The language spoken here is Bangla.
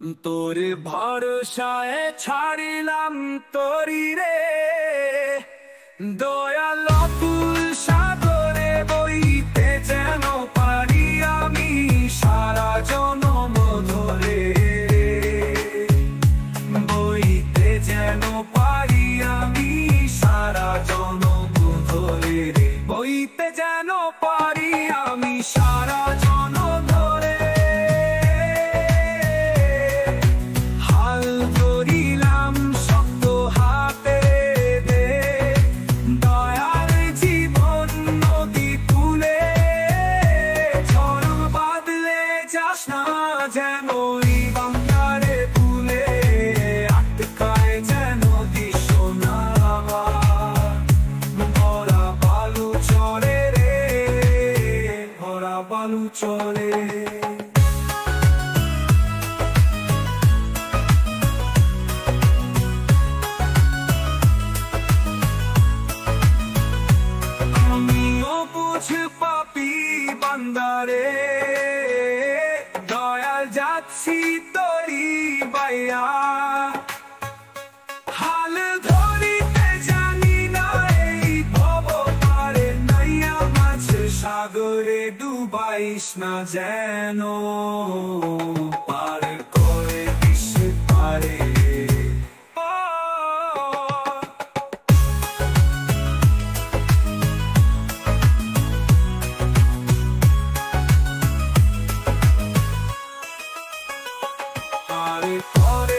তোর ভরসায় ছাড়িলাম তরি রে, দয়াল অতুল সাগরে বইতে যেন পারি আমি সারা জনম ধরে, বইতে যেন পারি আমি সারা জনম ধরে রে, বইতে যেন পারি আমি সারা জনম ধরে। হাল ধরিলাম শক্ত হাতে দে, দয়ার জীবন নদী তুলে, ঝড় বাদলে যাস না যেন এই বাংলারে ভুলে, আটকায় যেন দিস না আমার ভরা বালু চলে রে, ভরা বালু চলে। আমিও বুঝ পাপি বান্দারে, দয়াল যাচ্ছি তরি বাইয়া, হাল ধরিতে জানি না এই ভব পারে নাইয়া মাছ সাগরে ডুবাইস না যেন, পার করে দিস পারে। আর পরে